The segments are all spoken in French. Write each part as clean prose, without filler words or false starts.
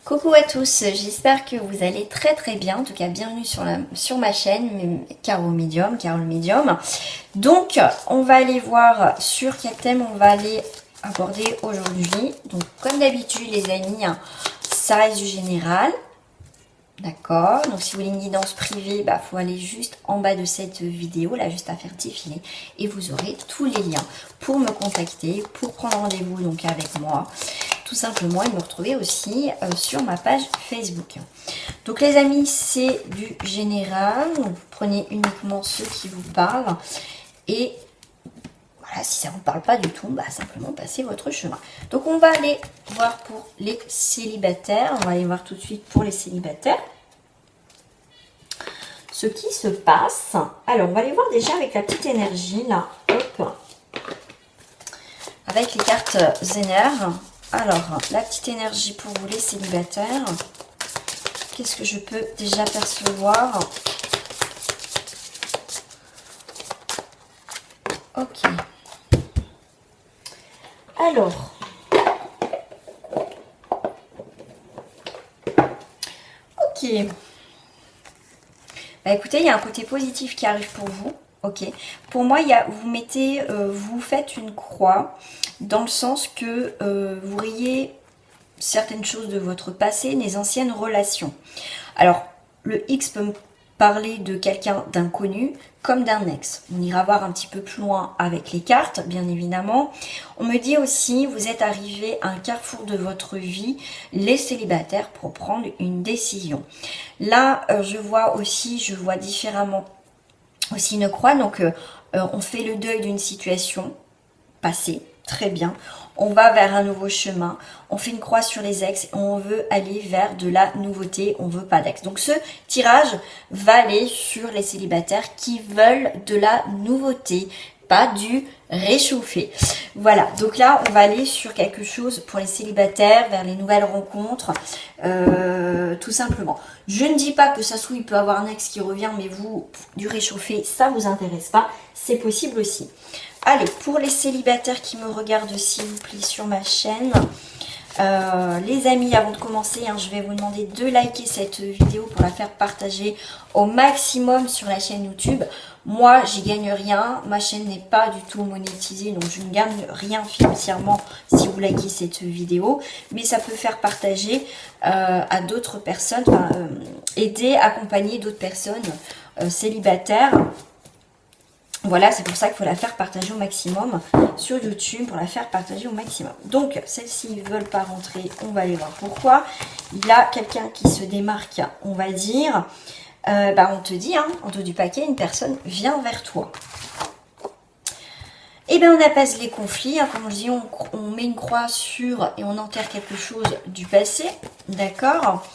Coucou à tous, j'espère que vous allez très bien. En tout cas, bienvenue sur ma chaîne Carole Medium. Donc, on va aller voir sur quel thème on va aller aborder aujourd'hui. Donc, comme d'habitude, les amis, ça reste du général. D'accord, donc si vous voulez une guidance privée, il faut aller juste en bas de cette vidéo, là juste à faire défiler, et vous aurez tous les liens pour me contacter, pour prendre rendez-vous donc avec moi, tout simplement, et me retrouver aussi sur ma page Facebook. Donc les amis, c'est du général, donc vous prenez uniquement ceux qui vous parlent, et voilà, si ça ne vous parle pas du tout, simplement passez votre chemin. Donc on va aller voir pour les célibataires. On va aller voir tout de suite pour les célibataires ce qui se passe. Alors on va aller voir déjà avec la petite énergie là. Hop. Avec les cartes Zener. Alors la petite énergie pour vous les célibataires. Qu'est-ce que je peux déjà percevoir? Ok. Alors, ok. Écoutez, il y a un côté positif qui arrive pour vous. Ok. Pour moi, vous faites une croix dans le sens que vous riez certaines choses de votre passé, des anciennes relations. Alors, le X peut me parler de quelqu'un d'inconnu comme d'un ex. On ira voir un petit peu plus loin avec les cartes, bien évidemment. On me dit aussi, vous êtes arrivé à un carrefour de votre vie, les célibataires, pour prendre une décision. Là, je vois différemment aussi une croix. Donc, on fait le deuil d'une situation passée, très bien. On va vers un nouveau chemin, on fait une croix sur les ex, on veut aller vers de la nouveauté, on veut pas d'ex. Donc ce tirage va aller sur les célibataires qui veulent de la nouveauté, pas du réchauffé. Voilà, donc là on va aller sur quelque chose pour les célibataires, vers les nouvelles rencontres, tout simplement. Je ne dis pas que ça se trouve il peut avoir un ex qui revient, mais vous, du réchauffé, ça vous intéresse pas, c'est possible aussi. Allez, pour les célibataires qui me regardent, s'il vous plaît, sur ma chaîne, les amis, avant de commencer, je vais vous demander de liker cette vidéo pour la faire partager au maximum sur la chaîne YouTube. Moi, j'y gagne rien. Ma chaîne n'est pas du tout monétisée, donc je ne gagne rien financièrement si vous likez cette vidéo. Mais ça peut faire partager à d'autres personnes, aider, accompagner d'autres personnes célibataires. Voilà, c'est pour ça qu'il faut la faire partager au maximum sur YouTube, pour la faire partager au maximum. Donc, celles-ci ne veulent pas rentrer, on va aller voir pourquoi. Il y a quelqu'un qui se démarque, on va dire. On te dit, en dos du paquet, une personne vient vers toi. Et bien, on apaise les conflits. Comme je dis, on met une croix sur et on enterre quelque chose du passé. D'accord ?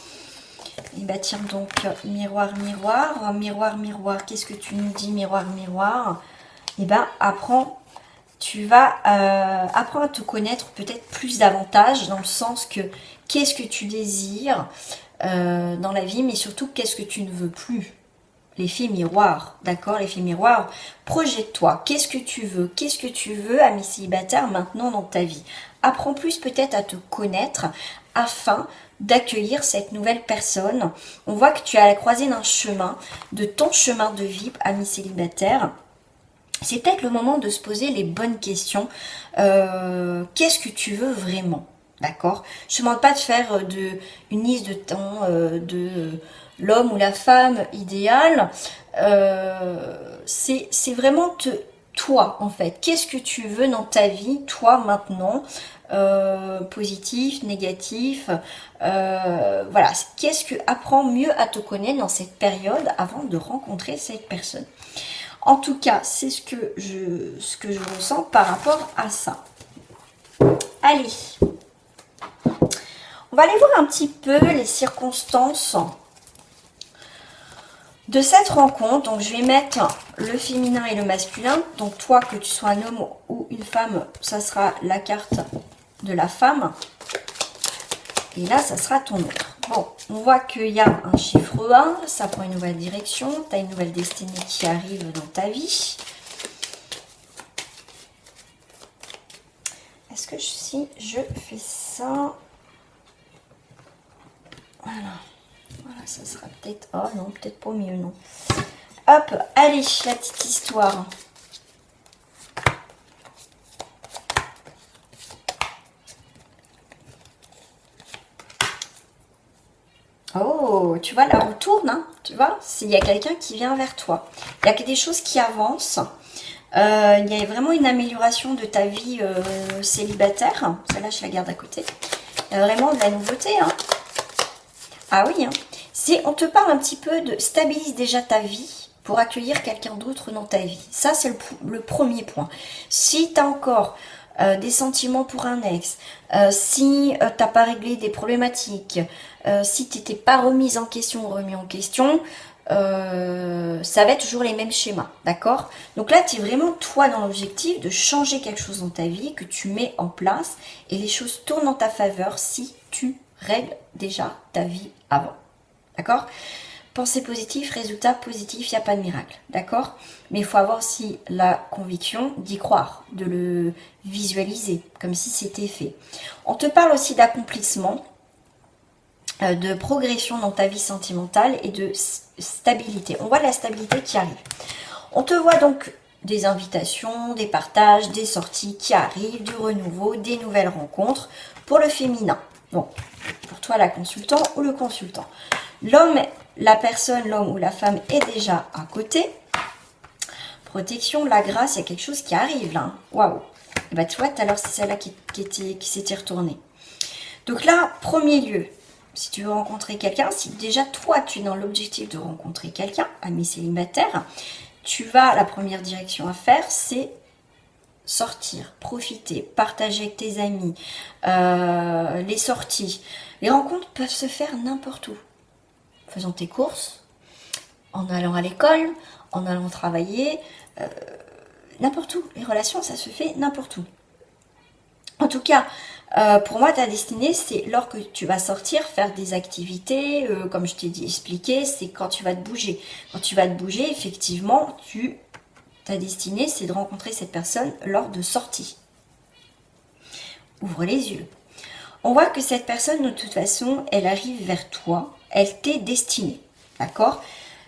Et tiens donc, miroir, miroir, qu'est-ce que tu nous dis, miroir? Apprends, tu vas apprendre à te connaître peut-être plus davantage, dans le sens que qu'est-ce que tu désires dans la vie, mais surtout qu'est-ce que tu ne veux plus. L'effet miroir, d'accord? L'effet miroir, projette-toi. Qu'est-ce que tu veux, ami célibataire, maintenant dans ta vie? Apprends plus peut-être à te connaître afin d'accueillir cette nouvelle personne. On voit que tu es à la croisée d'un chemin, de ton chemin de vie, ami célibataire. C'est peut-être le moment de se poser les bonnes questions. Qu'est-ce que tu veux vraiment? D'accord? Je ne demande pas de faire une liste de temps, de l'homme ou la femme idéale. C'est vraiment toi, en fait. Qu'est-ce que tu veux dans ta vie, toi, maintenant? Positif, négatif. Voilà. Apprends mieux à te connaître dans cette période avant de rencontrer cette personne. En tout cas, c'est ce que je ressens par rapport à ça. Allez, on va aller voir un petit peu les circonstances de cette rencontre. Donc, je vais mettre le féminin et le masculin. Donc, toi, que tu sois un homme ou une femme, ça sera la carte de la femme. Et là, ça sera ton autre. Bon, on voit qu'il y a un chiffre 1, ça prend une nouvelle direction, tu as une nouvelle destinée qui arrive dans ta vie. Est-ce que si je fais ça... Voilà, ça sera peut-être... Oh non, peut-être pas mieux, non. Hop, allez, la petite histoire. Oh, tu vois, la roue tourne, hein, tu vois, il y a quelqu'un qui vient vers toi. Il y a des choses qui avancent. Il y a vraiment une amélioration de ta vie célibataire. Celle-là, je la garde à côté. Il y a vraiment de la nouveauté, hein. Ah oui, hein. On te parle un petit peu de stabilise déjà ta vie pour accueillir quelqu'un d'autre dans ta vie. Ça, c'est le premier point. Si tu as encore des sentiments pour un ex, si tu n'as pas réglé des problématiques, si tu n'étais pas remise en question ou remis en question, ça va être toujours les mêmes schémas, d'accord? Donc là, tu es vraiment toi dans l'objectif de changer quelque chose dans ta vie que tu mets en place et les choses tournent en ta faveur si tu règles déjà ta vie avant, d'accord? Pensée positive, résultat positif, il n'y a pas de miracle, d'accord? Mais il faut avoir aussi la conviction d'y croire, de le visualiser, comme si c'était fait. On te parle aussi d'accomplissement, de progression dans ta vie sentimentale et de stabilité. On voit la stabilité qui arrive. On te voit donc des invitations, des partages, des sorties qui arrivent, du renouveau, des nouvelles rencontres pour le féminin. Bon, pour toi la consultante ou le consultant. L'homme, la personne, l'homme ou la femme est déjà à côté. Protection, la grâce, il y a quelque chose qui arrive là. Waouh. Et bah tu vois, tout à l'heure c'est celle-là qui s'était retournée. Donc là, premier lieu, si tu veux rencontrer quelqu'un, si déjà toi tu es dans l'objectif de rencontrer quelqu'un, ami célibataire, tu vas, la première direction à faire, c'est sortir, profiter, partager avec tes amis, les sorties. Les rencontres peuvent se faire n'importe où. Faisant tes courses, en allant à l'école, en allant travailler, n'importe où. Les relations, ça se fait n'importe où. En tout cas, pour moi, ta destinée, c'est lorsque tu vas sortir, faire des activités, comme je t'ai dit, expliqué, c'est quand tu vas te bouger. Quand tu vas te bouger, effectivement, ta destinée, c'est de rencontrer cette personne lors de sorties. Ouvre les yeux. On voit que cette personne, de toute façon, elle arrive vers toi, elle t'est destinée, d'accord?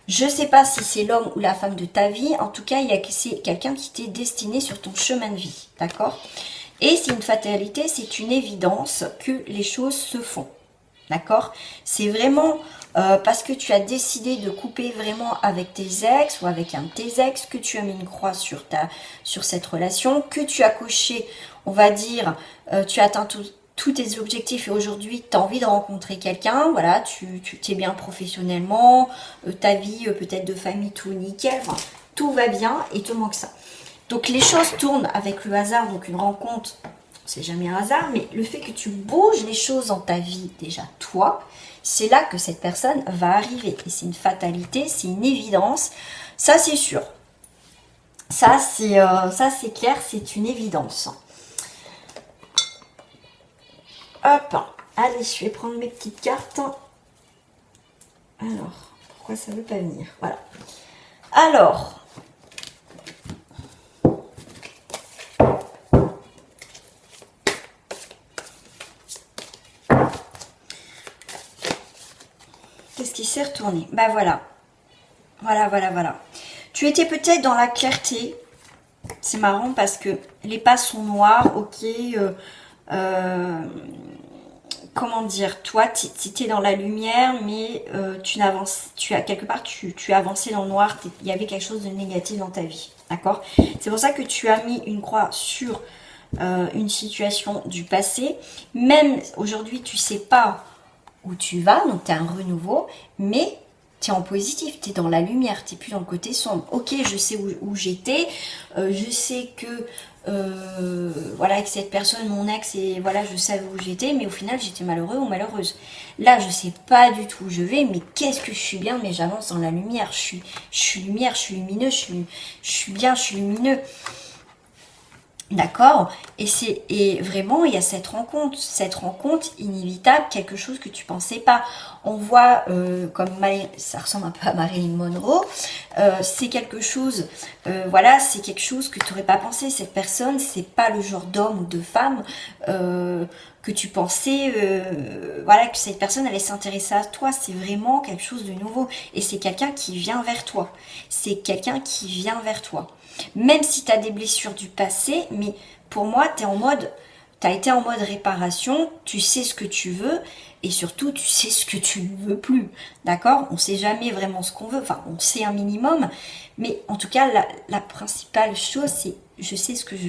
Je ne sais pas si c'est l'homme ou la femme de ta vie, en tout cas, c'est quelqu'un qui t'est destiné sur ton chemin de vie, d'accord? Et c'est une fatalité, c'est une évidence que les choses se font, d'accord? C'est vraiment parce que tu as décidé de couper vraiment avec tes ex ou avec un de tes ex, que tu as mis une croix sur cette relation, que tu as coché, on va dire, tu as atteint tous tes objectifs et aujourd'hui tu as envie de rencontrer quelqu'un, voilà, tu t'es bien professionnellement, ta vie peut-être de famille, tout nickel, enfin, tout va bien et il te manque ça. Donc les choses tournent avec le hasard, donc une rencontre, c'est jamais un hasard, mais le fait que tu bouges les choses dans ta vie, déjà toi, c'est là que cette personne va arriver. Et c'est une fatalité, c'est une évidence, ça c'est sûr. Ça c'est clair, c'est une évidence. Hop, allez, je vais prendre mes petites cartes. Alors, pourquoi ça ne veut pas venir? Voilà. Alors, qu'est-ce qui s'est retourné? Bah voilà. Voilà. Tu étais peut-être dans la clarté. C'est marrant parce que les pas sont noirs, ok. Comment dire, toi tu étais dans la lumière mais quelque part tu as avancé dans le noir, il y avait quelque chose de négatif dans ta vie, d'accord? C'est pour ça que tu as mis une croix sur une situation du passé, même aujourd'hui tu sais pas où tu vas, donc tu as un renouveau, mais tu es en positif, tu es dans la lumière, tu n'es plus dans le côté sombre. Ok, je sais où j'étais, je sais que voilà, avec cette personne, mon ex, et voilà, je savais où j'étais, mais au final j'étais malheureux ou malheureuse. Là, je sais pas du tout où je vais, mais qu'est-ce que je suis bien, mais j'avance dans la lumière, je suis lumière, je suis lumineux, je suis bien, je suis lumineux. D'accord? Et vraiment, il y a cette rencontre inévitable, quelque chose que tu pensais pas. On voit, ça ressemble un peu à Marilyn Monroe, c'est quelque chose, voilà, c'est quelque chose que tu n'aurais pas pensé. Cette personne, c'est pas le genre d'homme ou de femme que tu pensais voilà, que cette personne allait s'intéresser à toi. C'est vraiment quelque chose de nouveau. Et c'est quelqu'un qui vient vers toi. C'est quelqu'un qui vient vers toi. Même si tu as des blessures du passé, mais pour moi, tu es en mode... Tu as été en mode réparation, tu sais ce que tu veux et surtout tu sais ce que tu ne veux plus. D'accord? On ne sait jamais vraiment ce qu'on veut, enfin on sait un minimum, mais en tout cas la principale chose c'est je sais ce que je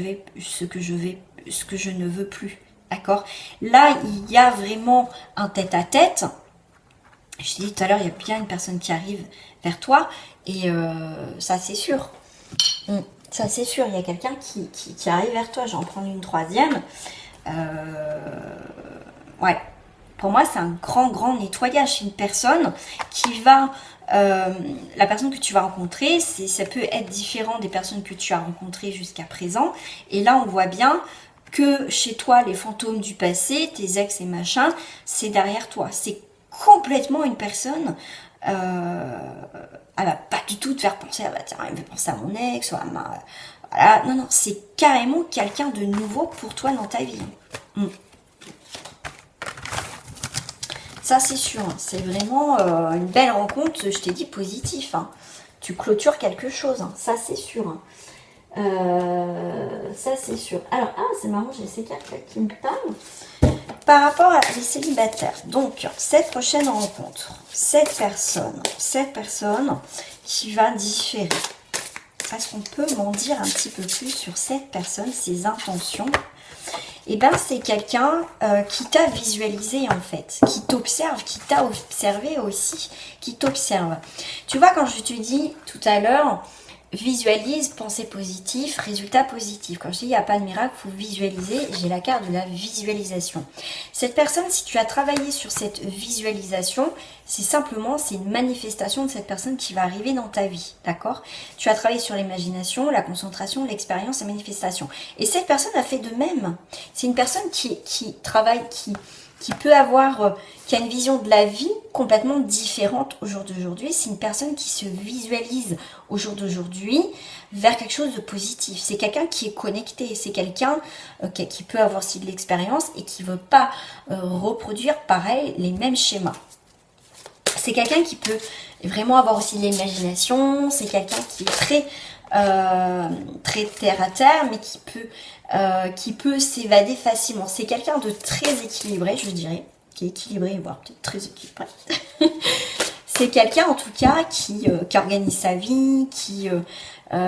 ne veux plus. D'accord? Là, il y a vraiment un tête-à-tête. Je t'ai dit tout à l'heure, il y a bien une personne qui arrive vers toi et ça c'est sûr. Ça c'est sûr, il y a quelqu'un qui arrive vers toi. J'en prends une troisième. Ouais, pour moi c'est un grand nettoyage. C'est une personne qui va... la personne que tu vas rencontrer, ça peut être différent des personnes que tu as rencontrées jusqu'à présent. Et là on voit bien que chez toi, les fantômes du passé, tes ex et machin, c'est derrière toi. C'est complètement une personne... elle va pas du tout te faire penser, ah bah tiens, elle me fait penser à mon ex, ou à ma... Voilà, non, non, c'est carrément quelqu'un de nouveau pour toi dans ta vie. Ça, c'est sûr, hein. C'est vraiment une belle rencontre, je t'ai dit, positif. Hein. Tu clôtures quelque chose, hein. Ça, c'est sûr. Hein. Ça, c'est sûr. Alors, c'est marrant, j'ai ces cartes qui me parlent. Par rapport à les célibataires, donc, cette prochaine rencontre, cette personne qui va différer. Est-ce qu'on peut m'en dire un petit peu plus sur cette personne, ses intentions? Eh bien, c'est quelqu'un qui t'a visualisé en fait, qui t'observe, qui t'a observé aussi, qui t'observe. Tu vois, quand je te dis tout à l'heure, visualise, pensée positive, résultat positif. Quand je dis il n'y a pas de miracle, il faut visualiser. J'ai la carte de la visualisation. Cette personne, si tu as travaillé sur cette visualisation, c'est une manifestation de cette personne qui va arriver dans ta vie. D'accord? Tu as travaillé sur l'imagination, la concentration, l'expérience, la manifestation. Et cette personne a fait de même. C'est une personne qui travaille, qui peut avoir, qui a une vision de la vie complètement différente au jour d'aujourd'hui. C'est une personne qui se visualise au jour d'aujourd'hui vers quelque chose de positif. C'est quelqu'un qui est connecté, c'est quelqu'un qui peut avoir aussi de l'expérience et qui ne veut pas reproduire pareil les mêmes schémas. C'est quelqu'un qui peut vraiment avoir aussi de l'imagination, c'est quelqu'un qui est très terre à terre, mais qui peut s'évader facilement. C'est quelqu'un de très équilibré, je dirais, qui est équilibré, voire peut-être très équilibré. C'est quelqu'un en tout cas qui organise sa vie,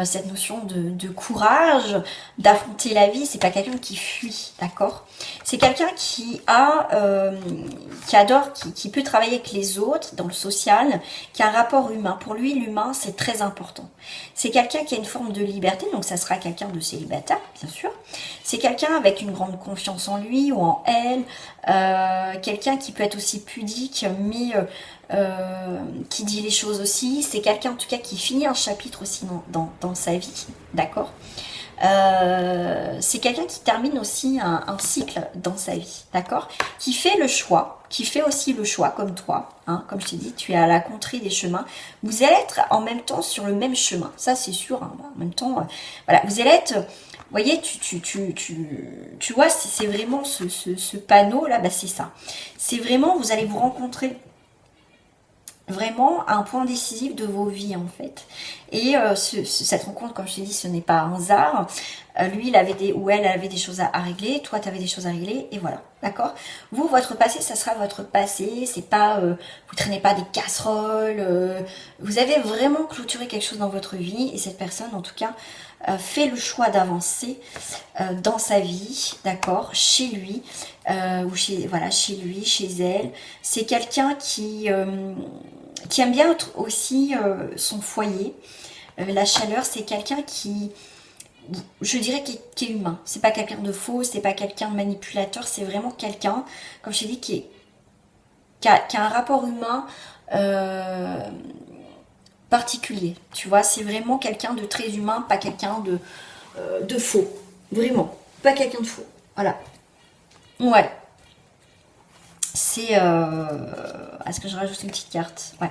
cette notion de courage, d'affronter la vie. C'est pas quelqu'un qui fuit, d'accord? C'est quelqu'un qui adore, qui peut travailler avec les autres dans le social, qui a un rapport humain. Pour lui, l'humain, c'est très important. C'est quelqu'un qui a une forme de liberté, donc ça sera quelqu'un de célibataire, bien sûr. C'est quelqu'un avec une grande confiance en lui ou en elle, quelqu'un qui peut être aussi pudique, mais qui dit les choses aussi. C'est quelqu'un en tout cas qui finit un chapitre aussi dans sa vie, d'accord? C'est quelqu'un qui termine aussi un cycle dans sa vie, d'accord? Qui fait le choix, qui fait aussi le choix comme toi, hein, comme je t'ai dit, tu es à la contrée des chemins. Vous allez être en même temps sur le même chemin, ça c'est sûr, hein, en même temps, voilà, vous allez être... Vous voyez, tu vois, c'est vraiment ce panneau là, bah c'est ça. C'est vraiment, vous allez vous rencontrer vraiment à un point décisif de vos vies en fait. Et cette rencontre, comme je t'ai dit, ce n'est pas un hasard. Lui, il avait elle avait des choses à régler, toi, tu avais des choses à régler, et voilà, d'accord? Vous, votre passé, ça sera votre passé, c'est pas, vous traînez pas des casseroles, vous avez vraiment clôturé quelque chose dans votre vie, et cette personne, en tout cas, fait le choix d'avancer dans sa vie, d'accord, chez lui, ou chez lui, chez elle. C'est quelqu'un qui aime bien aussi son foyer, la chaleur. C'est quelqu'un qui, je dirais, qui est humain. C'est pas quelqu'un de faux, c'est pas quelqu'un de manipulateur, c'est vraiment quelqu'un, comme je t'ai dit, qui a un rapport humain particulier, tu vois, c'est vraiment quelqu'un de très humain, pas quelqu'un de faux, vraiment, pas quelqu'un de faux, voilà. Ouais, c'est, est-ce que je rajoute une petite carte? Ouais,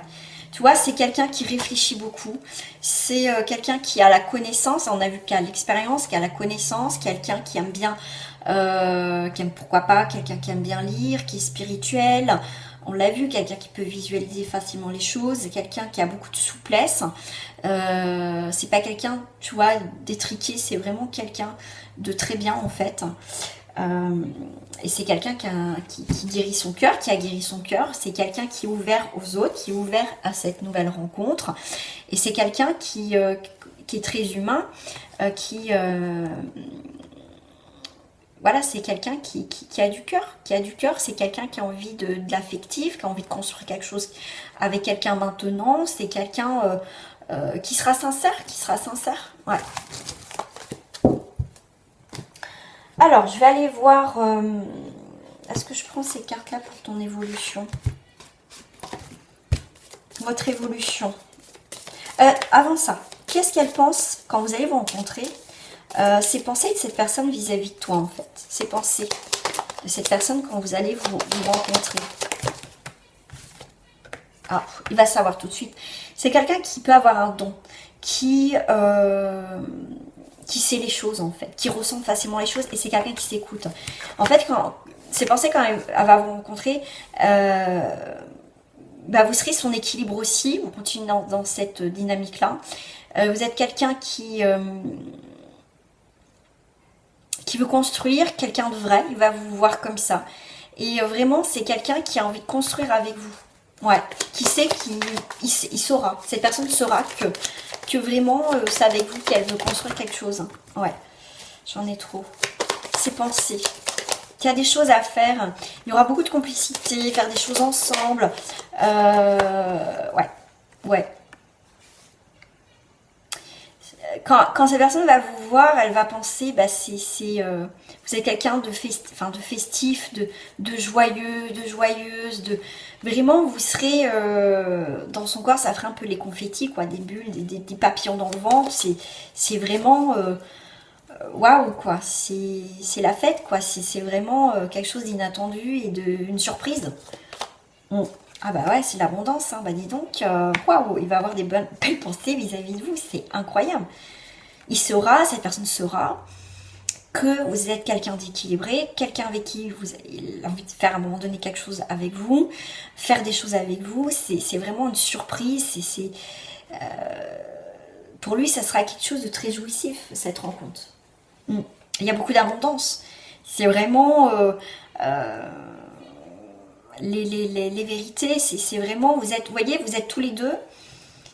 tu vois, c'est quelqu'un qui réfléchit beaucoup, c'est quelqu'un qui a la connaissance, on a vu qu'il a l'expérience, qui a la connaissance, quelqu'un qui aime bien pourquoi pas, quelqu'un qui aime bien lire, qui est spirituel. On l'a vu, quelqu'un qui peut visualiser facilement les choses, quelqu'un qui a beaucoup de souplesse. C'est pas quelqu'un, tu vois, d'étriqué, c'est vraiment quelqu'un de très bien en fait. Et c'est quelqu'un qui guérit son cœur, qui a guéri son cœur. C'est quelqu'un qui est ouvert aux autres, qui est ouvert à cette nouvelle rencontre. Et c'est quelqu'un qui est très humain, voilà, c'est quelqu'un qui a du cœur. Qui a du cœur, c'est quelqu'un qui a envie de l'affectif, qui a envie de construire quelque chose avec quelqu'un maintenant. C'est quelqu'un qui sera sincère, Ouais. Alors, je vais aller voir... est-ce que je prends ces cartes-là pour ton évolution? Votre évolution. Avant ça, qu'est-ce qu'elle pense quand vous allez vous rencontrer? Ces pensées de cette personne vis-à-vis de toi, en fait. Ces pensées de cette personne quand vous allez vous rencontrer. Ah, il va savoir tout de suite. C'est quelqu'un qui peut avoir un don, qui sait les choses, en fait, qui ressent facilement les choses, et c'est quelqu'un qui s'écoute. En fait, ces pensées, quand elle va vous rencontrer, vous serez son équilibre aussi, vous continuez dans cette dynamique-là. Vous êtes quelqu'un qui veut construire, quelqu'un de vrai, il va vous voir comme ça. Et vraiment, c'est quelqu'un qui a envie de construire avec vous. Ouais, qui sait il saura, cette personne saura que vraiment, c'est avec vous qu'elle veut construire quelque chose. Ouais, j'en ai trop. C'est pensé. Qu'il y a des choses à faire, il y aura beaucoup de complicité, faire des choses ensemble. Ouais. Quand cette personne va vous voir, elle va penser, vous êtes quelqu'un de festif, de joyeux, de joyeuse, vraiment vous serez dans son corps, ça ferait un peu les confettis, quoi, des bulles, des papillons dans le ventre. C'est vraiment waouh, quoi. C'est la fête, quoi. C'est vraiment quelque chose d'inattendu et une surprise. Ah bah ouais, c'est l'abondance, hein. Bah dis donc, waouh, il va avoir des belles pensées vis-à-vis de vous, c'est incroyable. Cette personne saura que vous êtes quelqu'un d'équilibré, quelqu'un avec qui vous avez envie de faire à un moment donné quelque chose avec vous, faire des choses avec vous, c'est vraiment une surprise, pour lui, ça sera quelque chose de très jouissif, cette rencontre. Il y a beaucoup d'abondance, c'est vraiment... les vérités, c'est vraiment, vous voyez, vous êtes tous les deux,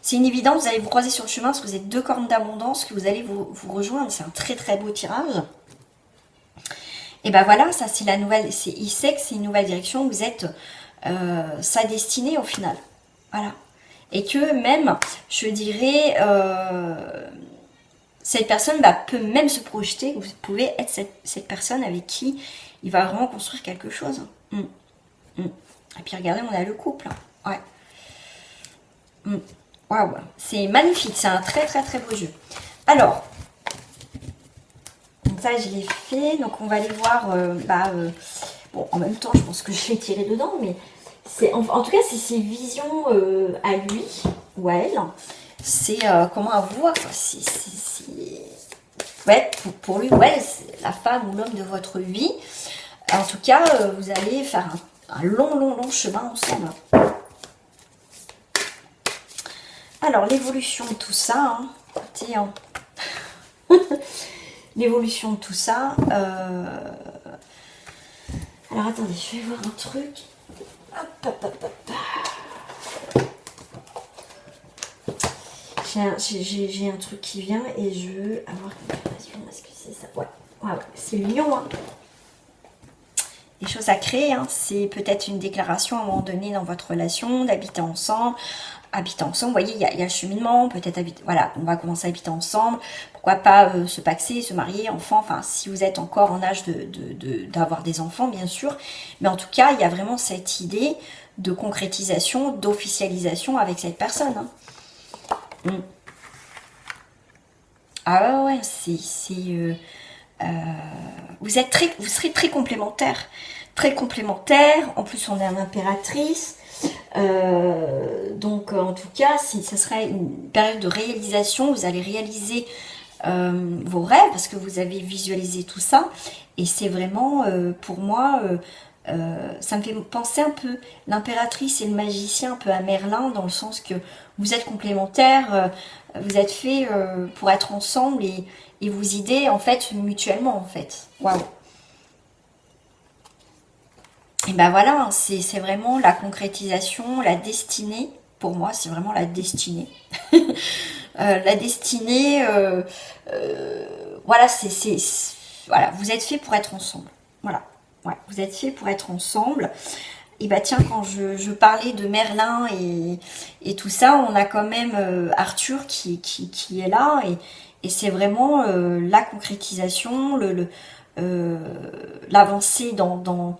c'est une évidence, vous allez vous croiser sur le chemin parce que vous êtes deux cornes d'abondance, que vous allez vous rejoindre, c'est un très très beau tirage. Et ben voilà, ça c'est la nouvelle, il sait que c'est une nouvelle direction, vous êtes sa destinée au final, voilà. Et que même, je dirais, cette personne peut même se projeter, vous pouvez être cette personne avec qui il va vraiment construire quelque chose. Et puis regardez, on a le couple. Ouais. Waouh, c'est magnifique, c'est un très très très beau jeu. Alors, donc ça je l'ai fait, donc on va aller voir, bon en même temps je pense que je vais tirer dedans, mais c'est en tout cas c'est ses visions à lui ou à elle, c'est comment à voir, ouais, pour lui, ouais, c'est la femme ou l'homme de votre vie. En tout cas, vous allez faire un long chemin ensemble. Alors, l'évolution de tout ça, écoutez, l'évolution de tout ça, alors attendez, je vais voir un truc. J'ai un truc qui vient et je veux avoir une information. Est-ce que c'est ça? Ouais, c'est le lion, Des choses à créer, c'est peut-être une déclaration à un moment donné dans votre relation, d'habiter ensemble. Vous voyez, il y a le cheminement, peut-être voilà, on va commencer à habiter ensemble, pourquoi pas se paxer, se marier, enfin, si vous êtes encore en âge d'avoir des enfants, bien sûr, mais en tout cas, il y a vraiment cette idée de concrétisation, d'officialisation avec cette personne. Ah ouais, vous serez très complémentaires, en plus on est en impératrice. Donc en tout cas, ça serait une période de réalisation, vous allez réaliser vos rêves, parce que vous avez visualisé tout ça. Et c'est vraiment, pour moi, ça me fait penser un peu l'impératrice et le magicien, un peu à Merlin, dans le sens que vous êtes complémentaires, vous êtes faits pour être ensemble et vous aider en fait mutuellement en fait. Waouh! Et ben voilà, c'est vraiment la concrétisation, la destinée. Pour moi, c'est vraiment la destinée. La destinée, voilà, voilà, vous êtes fait pour être ensemble. Voilà, ouais, vous êtes fait pour être ensemble. Et bah tiens, quand je parlais de Merlin et tout ça, on a quand même Arthur qui est là et c'est vraiment la concrétisation, l'avancée dans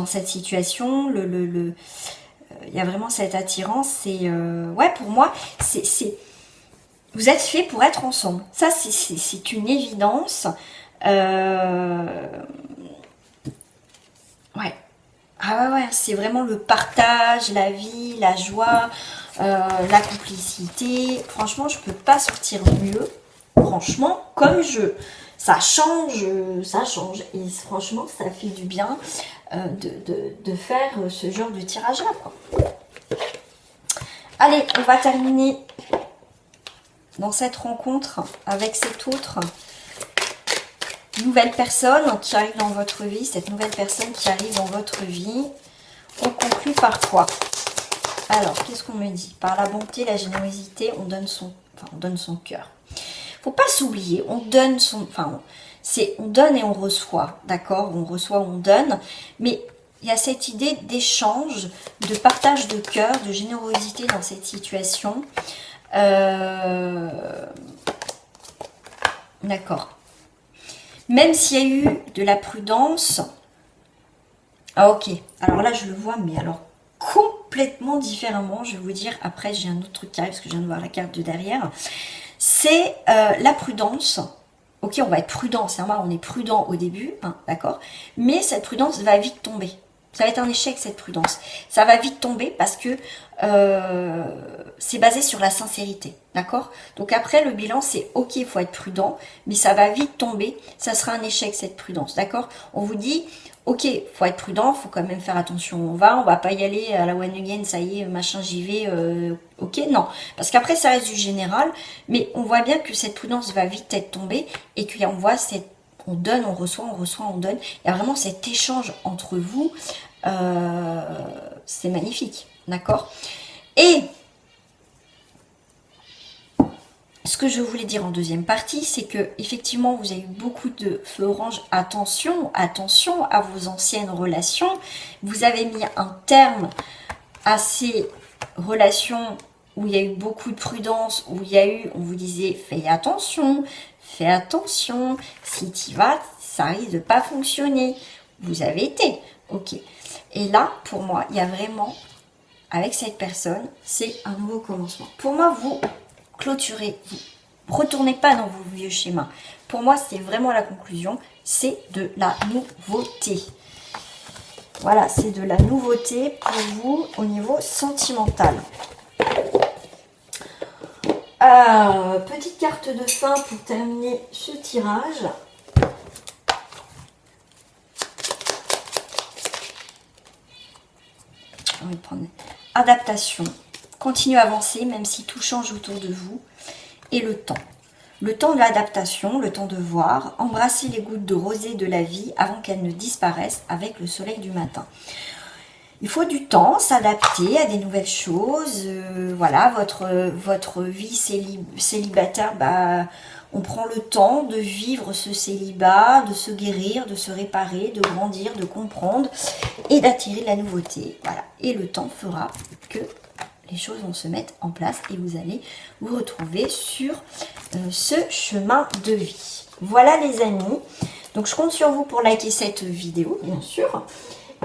cette situation, il y a vraiment cette attirance. Et ouais, pour moi, vous êtes fait pour être ensemble. Ça, c'est une évidence. Ouais. Ah ouais, c'est vraiment le partage, la vie, la joie, la complicité. Franchement, je peux pas sortir mieux. Franchement, comme ça change. Et franchement, ça fait du bien de faire ce genre de tirage-là, quoi. Allez, on va terminer dans cette rencontre avec cette autre nouvelle personne qui arrive dans votre vie. Cette nouvelle personne qui arrive dans votre vie, on conclut par quoi? Alors, qu'est-ce qu'on me dit? Par la bonté, la générosité, on donne son cœur. Faut pas s'oublier, on donne on donne et on reçoit, d'accord? On reçoit, on donne, mais il y a cette idée d'échange, de partage de cœur, de générosité dans cette situation. D'accord. Même s'il y a eu de la prudence. Ah ok, alors là je le vois, mais alors complètement différemment. Je vais vous dire, après j'ai un autre truc qui arrive, parce que je viens de voir la carte de derrière. C'est la prudence. Ok, on va être prudent, c'est normal, on est prudent au début, hein, d'accord? Mais cette prudence va vite tomber. Ça va être un échec, cette prudence. Ça va vite tomber parce que c'est basé sur la sincérité, d'accord? Donc après, le bilan, c'est ok, il faut être prudent, mais ça va vite tomber. Ça sera un échec, cette prudence, d'accord? On vous dit, ok, il faut être prudent, il faut quand même faire attention où on va pas y aller à la one again, ça y est, machin, j'y vais, ok, non. Parce qu'après, ça reste du général, mais on voit bien que cette prudence va vite être tombée et qu'on voit on donne, on reçoit, on donne. Il y a vraiment cet échange entre vous. C'est magnifique, d'accord? Et ce que je voulais dire en deuxième partie, c'est que effectivement vous avez eu beaucoup de feux orange. Attention à vos anciennes relations. Vous avez mis un terme à ces relations où il y a eu beaucoup de prudence, où il y a eu, on vous disait, fais attention, si tu y vas, ça risque de pas fonctionner. Vous avez été, ok. Et là, pour moi, il y a vraiment, avec cette personne, c'est un nouveau commencement. Pour moi, vous clôturez, vous retournez pas dans vos vieux schémas. Pour moi, c'est vraiment la conclusion, c'est de la nouveauté. Voilà, c'est de la nouveauté pour vous au niveau sentimental. Petite carte de fin pour terminer ce tirage. On va prendre adaptation. Continuez à avancer même si tout change autour de vous. Et le temps. Le temps de l'adaptation, le temps de voir. Embrasser les gouttes de rosée de la vie avant qu'elles ne disparaissent avec le soleil du matin. Il faut du temps, s'adapter à des nouvelles choses. Voilà, votre vie célibataire, bah, on prend le temps de vivre ce célibat, de se guérir, de se réparer, de grandir, de comprendre et d'attirer la nouveauté. Voilà, et le temps fera que les choses vont se mettre en place et vous allez vous retrouver sur ce chemin de vie. Voilà les amis, donc je compte sur vous pour liker cette vidéo, bien sûr.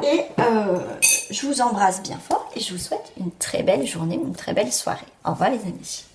Et je vous embrasse bien fort et je vous souhaite une très belle journée ou une très belle soirée. Au revoir les amis.